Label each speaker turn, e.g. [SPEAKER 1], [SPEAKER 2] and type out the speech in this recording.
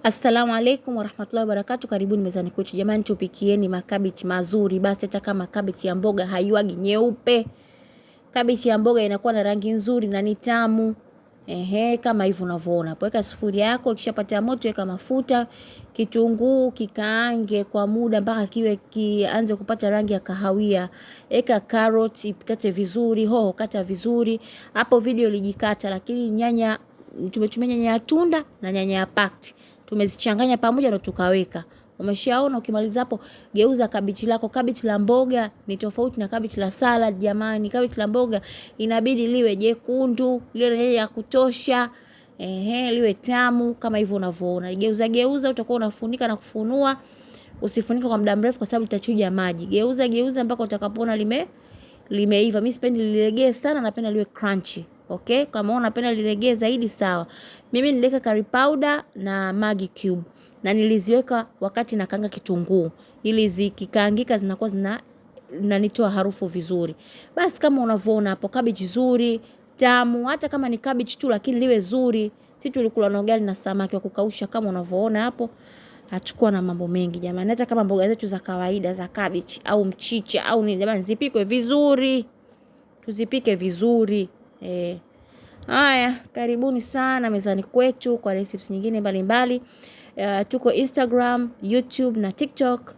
[SPEAKER 1] Assalamu alaikum warahmatullahi wabarakatuh. Karibuni mezani kwetu jamani, tupikieni makabichi mazuri. Basi hata kama kabichi ya mboga haiwagi nyeupe, kabichi ya mboga inakuwa na rangi nzuri na ni tamu. Kama hivyo unavyoona. Weka sufuria yako, ikishapata moto weka mafuta, kitunguu kikaange kwa muda mpaka kianze kupata rangi ya kahawia. Eka carrot, kate vizuri, hoho kata vizuri. Hapo video ilijikata, lakini nyanya tumechumia nyanya ya tunda na nyanya ya pakti. Tumezichanganya pamoja na tukaweka. Umeshaona? Ukimaliza hapo geuza kabichi lako. Kabichi la mboga ni tofauti na kabichi la salad jamani. Kabichi la mboga inabidi liwe jekundu, liwe ya kutosha, liwe tamu kama hivyo unavyoona. Geuza utakuwa unafunika na kufunua. Usifunike kwa muda mrefu kwa sababu litachuja maji. Geuza mpaka utakapoona limeiva. Mimi sipendi lilegee sana, napenda liwe crunchy. Okay, kama unapenda lilegee zaidi sawa. Mimi niliweka curry powder na Maggi cube na niliziweka wakati nakanga kitunguu ili zikikaangika zinakuwa zinanitoa harufu vizuri. Basi kama unavyoona hapo, cabbage zuri, tamu, hata kama ni cabbage tu lakini liwe zuri. Sisi tulikula na ugali na samaki wa kukausha kama unavyoona hapo. Hachukua na mambo mengi jamani. Hata kama mboga zetu za kawaida za cabbage au mchicha au nini jamani, zipikwe vizuri. Tuzipike vizuri. Haya, karibuni sana mezani kwetu kwa recipes nyingine mbalimbali. Tuko Instagram, YouTube na TikTok.